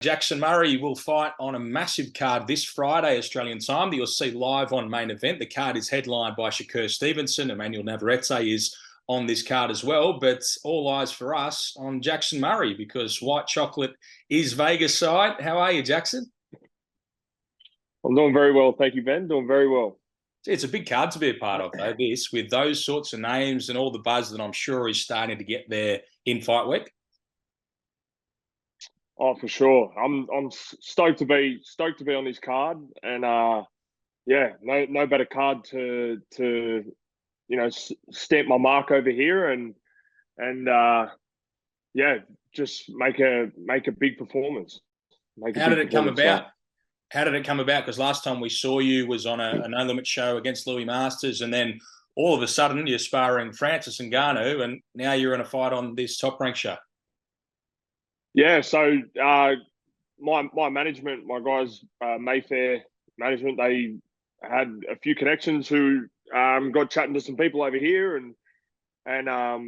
Jackson Murray will fight on a massive card this Friday, Australian time, that you'll see live on MainEvent. The card is headlined by Shakur Stevenson. Emmanuel Navarrete is on this card as well, but all eyes for us on Jackson Murray because White Chocolate is Vegas side. How are you, Jackson? I'm doing very well. Thank you, Ben. Doing very well. It's a big card to be a part of, though, this, with those sorts of names and all the buzz that I'm sure is starting to get there in fight week. Oh, for sure. I'm stoked to be on this card, and yeah, no better card to stamp my mark over here, and yeah, just make a big performance. How did it come about? How did it come about? Because last time we saw you was on a no limit show against Louis Masters, and then all of a sudden you're sparring Francis Ngannou, and now you're in a fight on this Top Rank show. Yeah, so my management, my guys, Mayfair management, they had a few connections who got chatting to some people over here, and I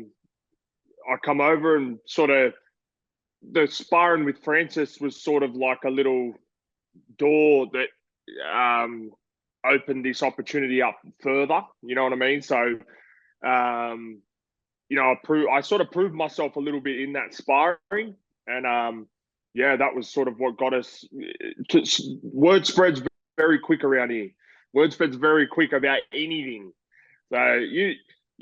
come over and sort of the sparring with Francis was sort of like a little door that opened this opportunity up further. You know what I mean? So I sort of proved myself a little bit in that sparring. And yeah, that was sort of what got us. Word spreads very quick around here. Word spreads very quick about anything. So you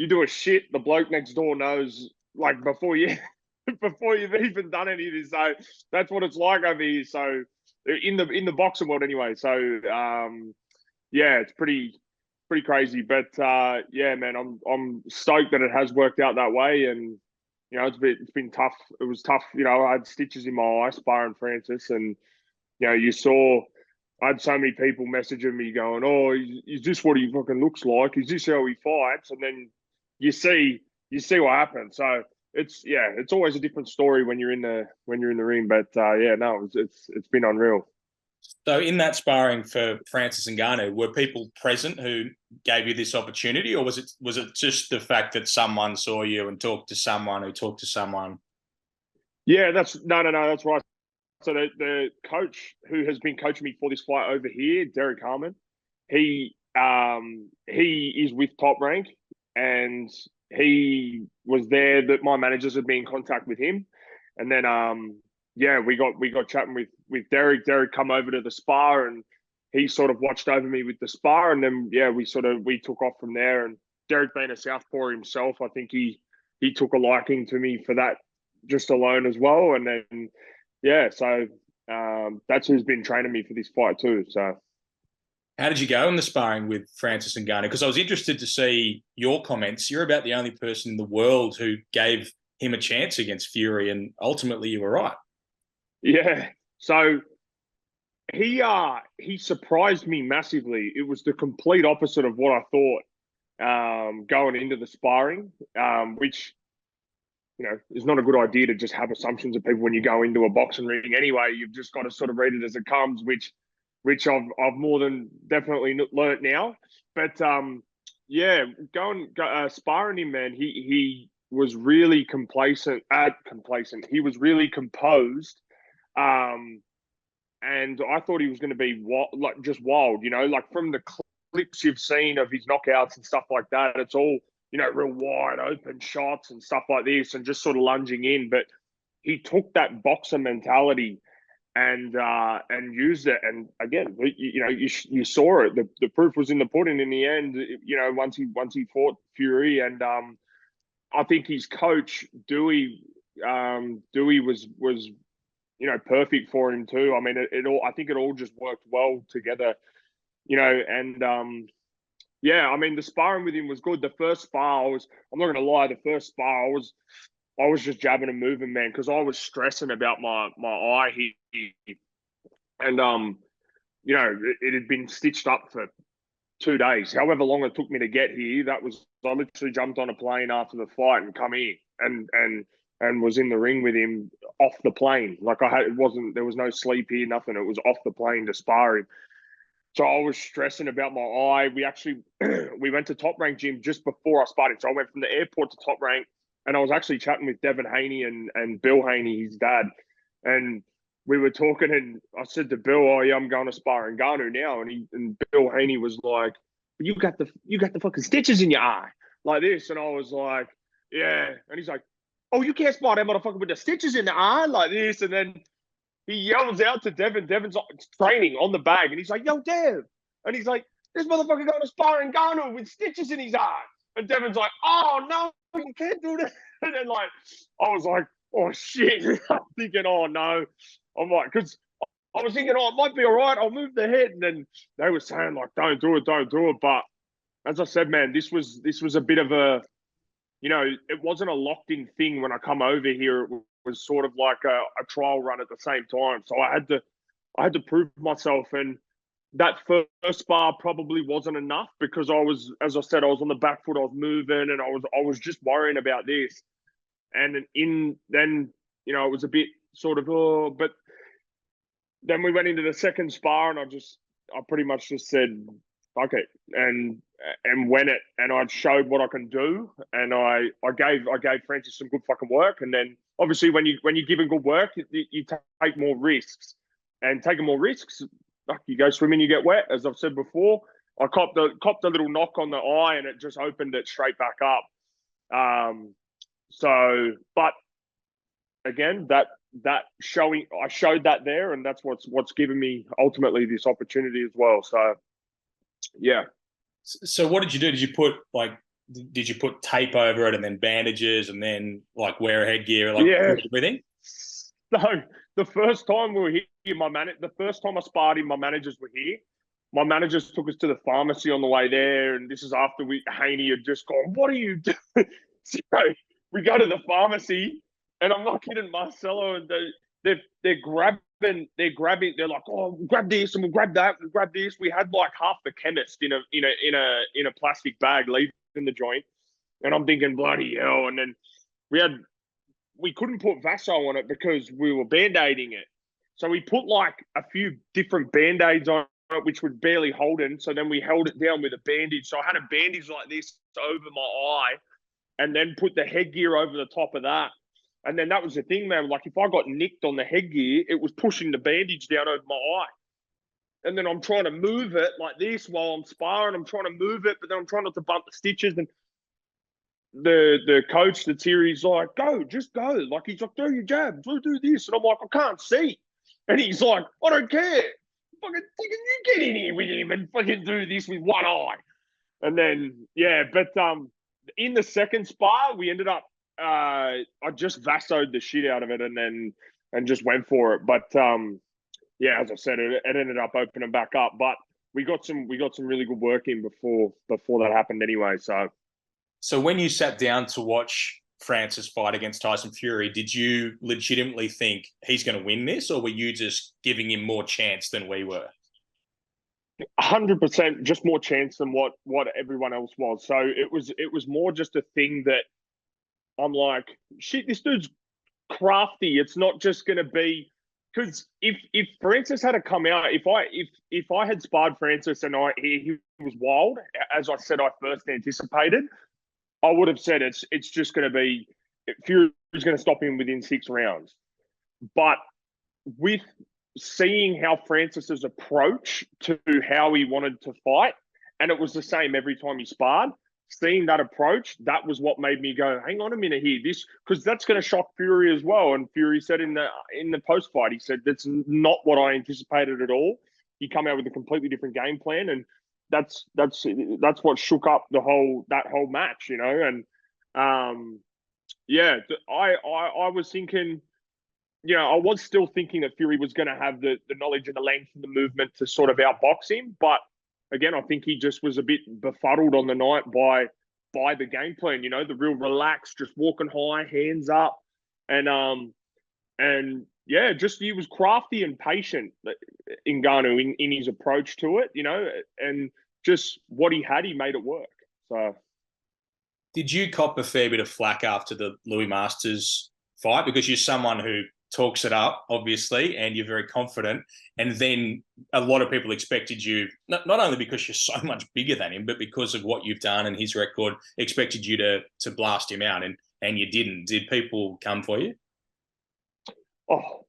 do a shit, the bloke next door knows like before you've even done any of this. So that's what it's like over here. So in the boxing world anyway. So yeah, it's pretty crazy. But yeah, man, I'm stoked that it has worked out that way. And you know, it's been tough. It was tough. You know, I had stitches in my eye, sparring Francis, and you know, I had so many people messaging me going, "Oh, is this what he fucking looks like? Is this how he fights?" And then you see what happens. So it's always a different story when you're in the ring. But yeah, no, it's been unreal. So in that sparring for Francis Ngannou, were people present who gave you this opportunity, or was it just the fact that someone saw you and talked to someone who talked to someone? Yeah, that's right. So the coach who has been coaching me for this fight over here, Derek Harmon, he is with Top Rank, and he was there. That my managers had been in contact with him, and then yeah, we got chatting with Derek. Derek come over to the spar, and he sort of watched over me with the spar, and then yeah, we took off from there. And Derek being a southpaw himself, I think he took a liking to me for that just alone as well. And then yeah, so that's who's been training me for this fight too. So how did you go in the sparring with Francis Ngannou? Because I was interested to see your comments. You're about the only person in the world who gave him a chance against Fury, and ultimately you were right. Yeah, so he surprised me massively. It was the complete opposite of what I thought going into the sparring, which you know is not a good idea to just have assumptions of people when you go into a boxing ring. Anyway, you've just got to sort of read it as it comes, which I've more than definitely learnt now. But yeah, sparring him, man, he was really complacent. He was really composed. And I thought he was going to be just wild, you know, like from the clips you've seen of his knockouts and stuff like that. It's all, you know, real wide open shots and stuff like this, and just sort of lunging in. But he took that boxer mentality and used it. And again, you know, you saw it. The proof was in the pudding in the end. You know, once he fought Fury, and I think his coach Dewey was you know, perfect for him too. I mean, I think it all just worked well together, you know. And yeah, I mean, the sparring with him was good. The first spar, I'm not going to lie, the first spar, I was just jabbing and moving, man, because I was stressing about my eye here. And you know, it had been stitched up for 2 days. However long it took me to get here, I literally jumped on a plane after the fight and come here and was in the ring with him off the plane. Like there was no sleep here, nothing. It was off the plane to spar him. So I was stressing about my eye. We went to Top Rank gym just before I sparred him. So I went from the airport to Top Rank, and I was actually chatting with Devin Haney and Bill Haney, his dad. And we were talking, and I said to Bill, "Oh yeah, I'm going to spar Ngannou now," and Bill Haney was like, "You got the fucking stitches in your eye like this," and I was like, "Yeah," and he's like, "Oh, you can't spar that motherfucker with the stitches in the eye like this," and then he yells out to Devin. Devin's training on the bag, and he's like, "Yo, Dev," and he's like, "This motherfucker going to spar Ngannou with stitches in his eye," and Devin's like, "Oh no, you can't do that," and then like I was like, "Oh shit," I'm thinking, "Oh no." I'm like, because I was thinking, oh, it might be all right. I'll move the head. And then they were saying, like, don't do it, don't do it. But as I said, man, this was a bit of a, it wasn't a locked in thing when I come over here. It was sort of like a trial run at the same time. So I had to prove myself. And that first spar probably wasn't enough because as I said, I was on the back foot, I was moving, and I was just worrying about this. And then, it was a bit sort of, oh, but then we went into the second spar, and I pretty much just said, fuck it, and went it, and I showed what I can do, and I gave Francis some good fucking work, and then obviously when you give him good work, you take more risks, and taking more risks, like you go swimming, you get wet, as I've said before. I copped a little knock on the eye, and it just opened it straight back up. But again, I showed that there, and that's what's given me ultimately this opportunity as well. So yeah. So what did you do? Did you put tape over it and then bandages and then like wear a headgear, like everything? So the first time we were here, the first time I sparred him, my managers were here. My managers took us to the pharmacy on the way there, and this is after Haney had just gone, "What are you doing?" So we go to the pharmacy, and I'm not kidding, Marcelo, and they're grabbing, they're like, "Oh, we'll grab this and we'll grab that, we'll grab this." We had like half the chemist in a plastic bag leaving the joint, and I'm thinking, bloody hell. And then we couldn't put Vaso on it because we were band-aiding it, so we put like a few different band-aids on it, which would barely hold it. So then we held it down with a bandage. So I had a bandage like this over my eye, and then put the headgear over the top of that. And then that was the thing, man. Like if I got nicked on the headgear, it was pushing the bandage down over my eye. And then I'm trying to move it like this while I'm sparring. I'm trying to move it, but then I'm trying not to bump the stitches. And the coach that's here, he's like, just go. Like he's like, do your jab, do this. And I'm like, I can't see. And he's like, I don't care. Fucking you get in here with him and fucking do this with one eye. And then, yeah, but in the second spar, we ended up, I just Vasoed the shit out of it and just went for it. But yeah, as I said, it ended up opening back up. But we got some really good work in before that happened anyway. So when you sat down to watch Francis fight against Tyson Fury, did you legitimately think he's going to win this, or were you just giving him more chance than we were? 100%, just more chance than what everyone else was. So it was more just a thing that I'm like, shit, this dude's crafty. It's not just going to be because if Francis had to come out, if I had sparred Francis and he was wild, as I said, I first anticipated, I would have said it's just going to be Fury's going to stop him within 6 rounds. But with seeing how Francis's approach to how he wanted to fight, and it was the same every time he sparred, seeing that approach, that was what made me go, hang on a minute here, because that's going to shock Fury as well. And Fury said in the post fight, he said that's not what I anticipated at all. He come out with a completely different game plan, and that's what shook up that whole match, And yeah, I was thinking, I was still thinking that Fury was going to have the knowledge and the length and the movement to sort of outbox him. But again, I think he just was a bit befuddled on the night by the game plan, the real relaxed, just walking high, hands up. And yeah, just he was crafty and patient, Ngannou, in his approach to it, and just what he had, he made it work. So, did you cop a fair bit of flack after the Louis Masters fight? Because you're someone who talks it up, obviously, and you're very confident. And then a lot of people expected you, not only because you're so much bigger than him, but because of what you've done and his record, expected you to blast him out, and you didn't. Did people come for you? Oh,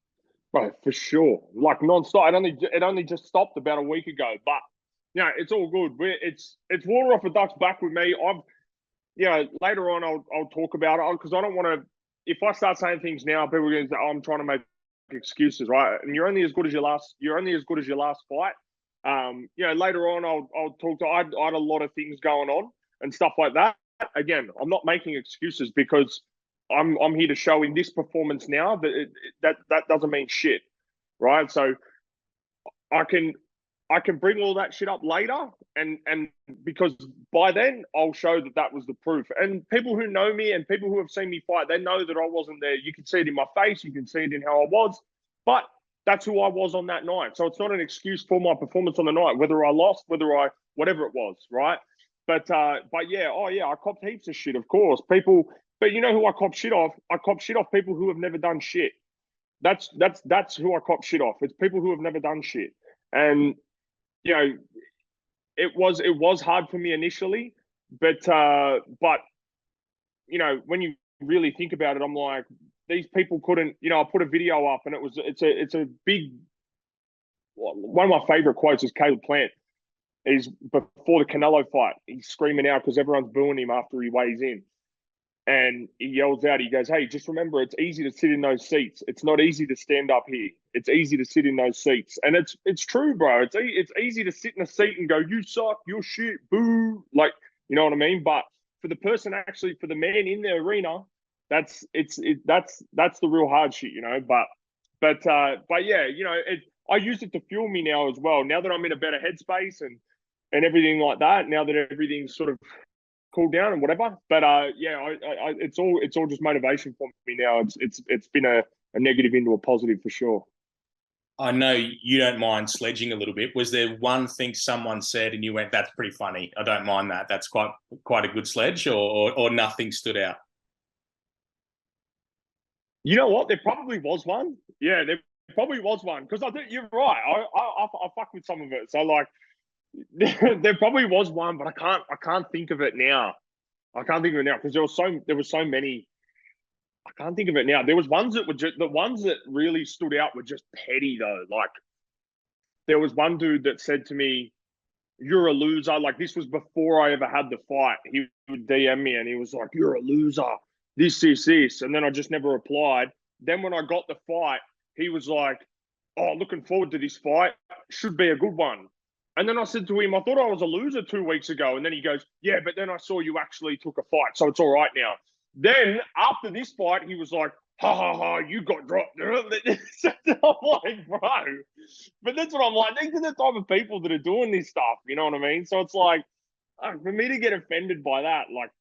Right, for sure. Like non-stop. It only just stopped about a week ago, but it's all good. It's water off a duck's back with me. Later on I'll talk about it because I don't want to. If I start saying things now, people are going to say, "Oh, I'm trying to make excuses," right? And you're only as good as your last. You're only as good as your last fight. Later on I'll talk to. I had a lot of things going on and stuff like that. Again, I'm not making excuses because I'm here to show in this performance now that that doesn't mean shit, right? So I can bring all that shit up later, and because by then I'll show that that was the proof. And people who know me and people who have seen me fight, they know that I wasn't there. You can see it in my face, you can see it in how I was, but that's who I was on that night. So it's not an excuse for my performance on the night, whether I lost, whatever it was, right? But yeah, I copped heaps of shit, of course. People, but you know who I cop shit off? I cop shit off people who have never done shit. That's who I cop shit off. It's people who have never done shit. And it was hard for me initially, but when you really think about it, I'm like, these people couldn't. I put a video up, and it's a big. One of my favorite quotes is Caleb Plant. Is before the Canelo fight, he's screaming out because everyone's booing him after he weighs in. And he yells out, he goes, "Hey, just remember, it's easy to sit in those seats. It's not easy to stand up here. It's easy to sit in those seats." And it's true, bro. It's easy to sit in a seat and go, "You suck, you're shit, boo." Like, you know what I mean? But for the person actually, for the man in the arena, that's the real hard shit, But yeah, I use it to fuel me now as well. Now that I'm in a better headspace and everything like that, now that everything's sort of cool down and whatever. But it's all just motivation for me now. It's been a negative into a positive for sure. I know you don't mind sledging a little bit. Was there one thing someone said and you went, "That's pretty funny. I don't mind that. That's quite a good sledge," or nothing stood out? You know what? There probably was one. Yeah, there probably was one because I think you're right. I fuck with some of it. So like, there probably was one, but I can't think of it now. I can't think of it now because there were so many. I can't think of it now. There was ones that were the ones that really stood out were just petty though. Like there was one dude that said to me, "You're a loser." Like this was before I ever had the fight. He would DM me and he was like, "You're a loser. This." And then I just never replied. Then when I got the fight, he was like, "Oh, looking forward to this fight. Should be a good one." And then I said to him, "I thought I was a loser 2 weeks ago." And then he goes, "Yeah, but then I saw you actually took a fight, so it's all right now." Then after this fight, he was like, "Ha ha ha, you got dropped." I'm like, bro. But that's what I'm like. These are the type of people that are doing this stuff. You know what I mean? So it's like, for me to get offended by that, like,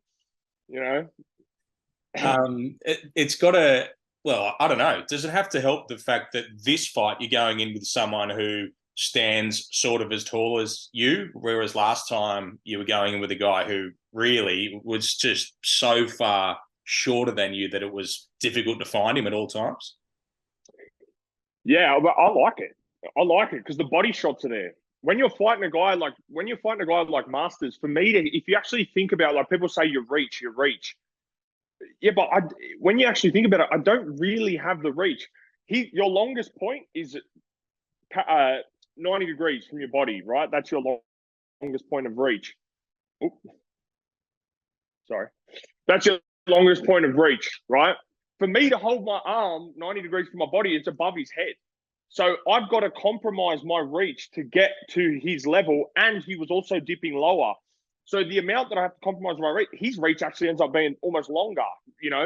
It's got to. Well, I don't know. Does it have to help the fact that this fight you're going in with someone who stands sort of as tall as you, whereas last time you were going in with a guy who really was just so far shorter than you that it was difficult to find him at all times? Yeah, but I like it. I like it because the body shots are there. When you're fighting a guy like Masters, for me, if you actually think about, like people say, you reach. Yeah, but when you actually think about it, I don't really have the reach. Your longest point is 90 degrees from your body, right? That's your longest point of reach. Oop. Sorry. That's your longest point of reach, right? For me to hold my arm 90 degrees from my body, it's above his head. So I've got to compromise my reach to get to his level, and he was also dipping lower. So the amount that I have to compromise my reach, his reach actually ends up being almost longer,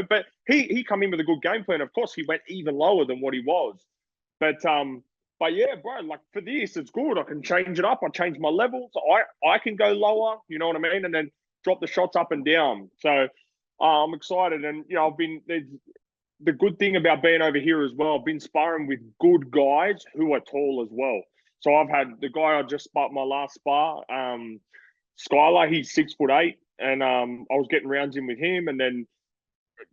But he come in with a good game plan. Of course, he went even lower than what he was. But yeah, bro, like for this, it's good. I can change it up. I change my levels. I can go lower, you know what I mean? And then drop the shots up and down. So I'm excited. And, the good thing about being over here as well, I've been sparring with good guys who are tall as well. So I've had the guy I just sparred my last spar, Skylar, he's 6'8", and I was getting rounds in with him, and then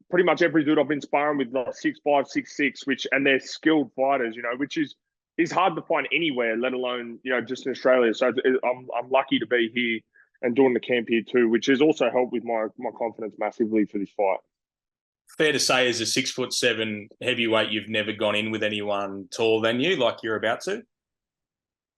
pretty much every dude I've been sparring with like 6'5", 6'6", and they're skilled fighters, which is hard to find anywhere, let alone just in Australia. So I'm lucky to be here and doing the camp here too, which has also helped with my confidence massively for this fight. Fair to say, as a 6'7" heavyweight, you've never gone in with anyone taller than you, like you're about to.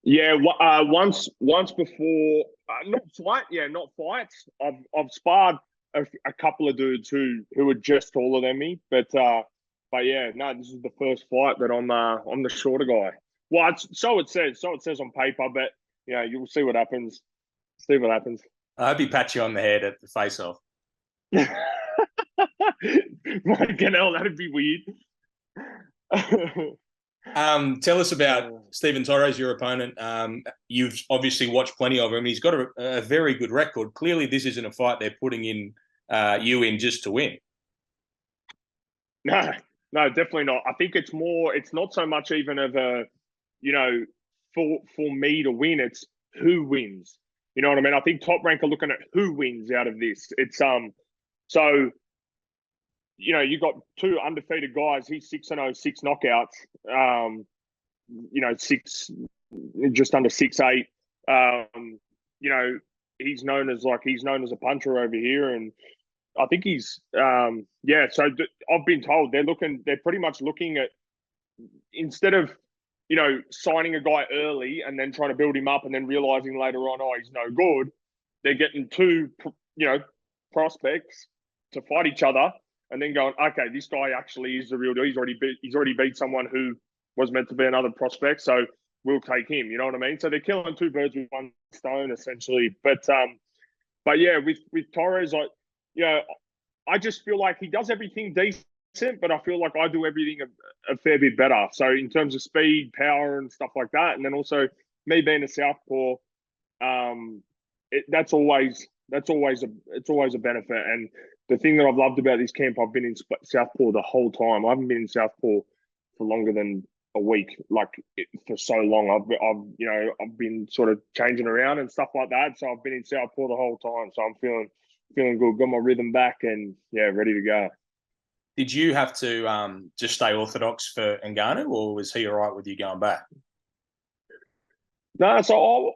Yeah, once before, not fights. I've sparred a couple of dudes who are just taller than me, but yeah, no, this is the first fight that I'm the shorter guy. Well, so it says on paper, but you'll see what happens. See what happens. I hope he pats you on the head at the face-off. Fucking hell, that'd be weird. Tell us about Steven Torres, your opponent. You've obviously watched plenty of him. He's got a very good record. Clearly, this isn't a fight they're putting in you in just to win. No, definitely not. I think it's not so much even of a, for me to win. It's who wins. You know what I mean? I think Top Rank are looking at who wins out of this. It's so you got two undefeated guys. He's 6-0, 6 knockouts. Just under 6'8". He's known as a puncher over here, and I think he's So I've been told they're pretty much looking at, instead of signing a guy early and then trying to build him up and then realizing later on, oh, he's no good. They're getting two prospects to fight each other, and then going, okay, this guy actually is the real deal. He's already beat someone who was meant to be another prospect, so we'll take him. You know what I mean? So they're killing two birds with one stone, essentially. But yeah, with Torres, I just feel like he does everything decent, but I feel like I do everything a fair bit better. So in terms of speed, power, and stuff like that, and then also me being a southpaw, it's always a benefit. And the thing that I've loved about this camp, I've been in southpaw the whole time. I haven't been in southpaw for longer than a week, for so long. I've been sort of changing around and stuff like that. So I've been in southpaw the whole time. So I'm feeling good, got my rhythm back, and ready to go. Did you have to just stay orthodox for Ngannou, or was he all right with you going back? No, so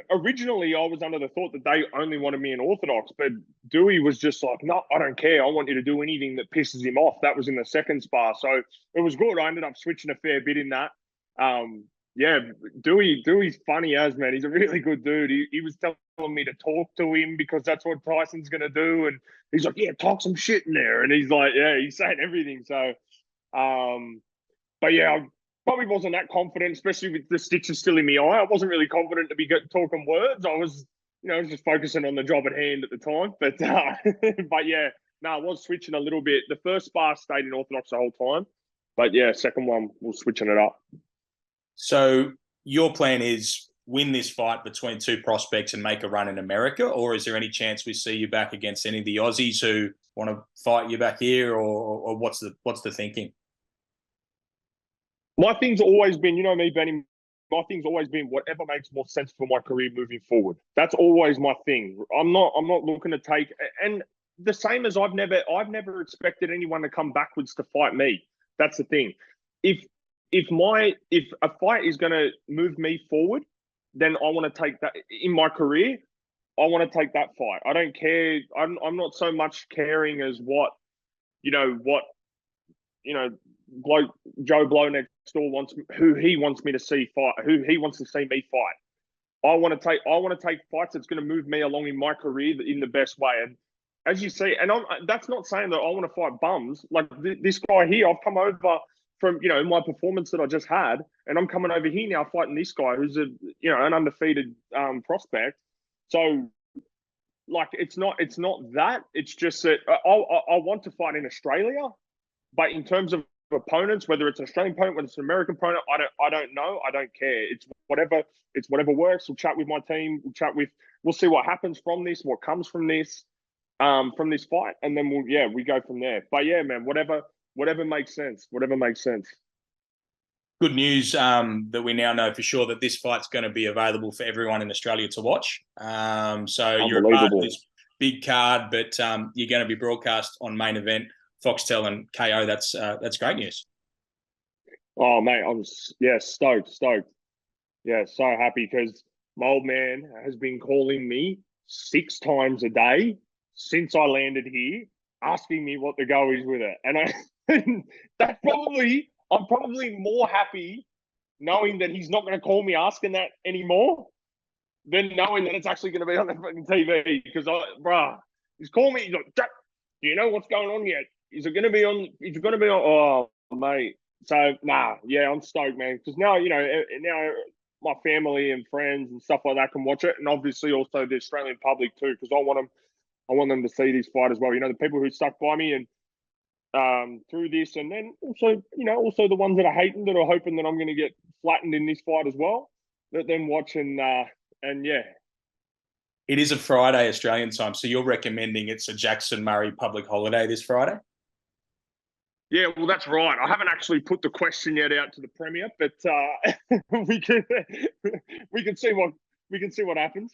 originally I was under the thought that they only wanted me in orthodox, but Dewey was just like, no, I don't care. I want you to do anything that pisses him off. That was in the second spar. So it was good. I ended up switching a fair bit in that. Dewey's funny as, man. He's a really good dude. He was telling me to talk to him because that's what Tyson's going to do. And he's like, yeah, talk some shit in there. And he's like, yeah, he's saying everything. So, but yeah, I probably wasn't that confident, especially with the stitches still in my eye. I wasn't really confident to be talking words. I was just focusing on the job at hand at the time. But, but yeah, I was switching a little bit. The first spar stayed in orthodox the whole time. But yeah, second one, we're switching it up. So your plan is win this fight between two prospects and make a run in America, or is there any chance we see you back against any of the Aussies who want to fight you back here, or what's the thinking? My thing's always been, me, Benny, my thing's always been whatever makes more sense for my career moving forward. That's always my thing. I'm not looking to take, and the same as I've never expected anyone to come backwards to fight me. That's the thing. If a fight is going to move me forward, then I want to take that in my career. I want to take that fight. I don't care. I'm not so much caring as what Joe Blow next door who he wants me to see fight, who he wants to see me fight. I want to take fights that's going to move me along in my career in the best way. And as you see, and that's not saying that I want to fight bums. Like this guy here, I've come over from my performance that I just had, and I'm coming over here now fighting this guy who's an undefeated prospect. So it's not that. It's just that I want to fight in Australia, but in terms of opponents, whether it's an Australian opponent, whether it's an American opponent, I don't know. I don't care. It's whatever works. We'll chat with my team. We'll see what happens from this, what comes from this fight, and then we go from there. But yeah, man, whatever makes sense. Whatever makes sense. Good news that we now know for sure that this fight's going to be available for everyone in Australia to watch. So you're a part of this big card, but you're going to be broadcast on MainEvent, Foxtel, and KO. That's great news. Oh, mate, I'm stoked. Yeah, so happy because my old man has been calling me 6 times a day since I landed here, asking me what the go is with it. And I'm probably more happy knowing that he's not going to call me asking that anymore than knowing that it's actually going to be on the fucking TV. Because, he's calling me. He's like, Jack, do you know what's going on yet? Is it going to be on? Is it going to be on? Oh, mate. So, yeah, I'm stoked, man. Because now, now my family and friends and stuff like that can watch it. And obviously also the Australian public too, because I want them to see this fight as well. The people who stuck by me and through this, and then also, also the ones that are hating, that are hoping that I'm going to get flattened in this fight as well. Let them watch and yeah. It is a Friday Australian time, so you're recommending it's a Jackson Murray public holiday this Friday? Yeah, well, that's right. I haven't actually put the question yet out to the Premier, but we can see what happens.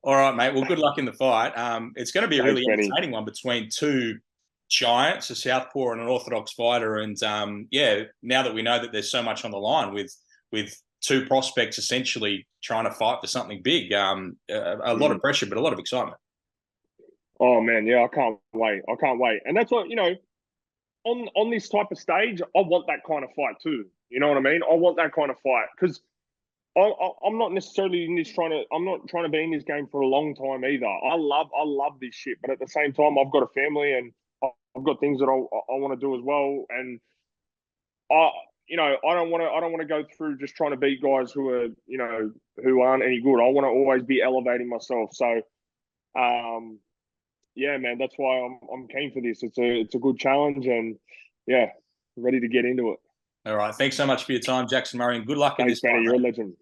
All right, mate. Well, good luck in the fight. It's going to be a really entertaining one between two giants, a southpaw and an orthodox fighter. And now that we know that there's so much on the line with two prospects essentially trying to fight for something big, a lot of pressure, but a lot of excitement. Oh man, yeah, I can't wait. And that's what, on this type of stage, I want that kind of fight too. You know what I mean? I want that kind of fight because I'm not necessarily in this I'm not trying to be in this game for a long time either. I love this shit, but at the same time, I've got a family and I've got things that I want to do as well. And I don't want to go through just trying to beat guys who are, who aren't any good. I want to always be elevating myself. So, yeah, man, that's why I'm keen for this. It's a good challenge, and yeah, ready to get into it. All right, thanks so much for your time, Jackson Murray, and good luck in this fight. You're a legend.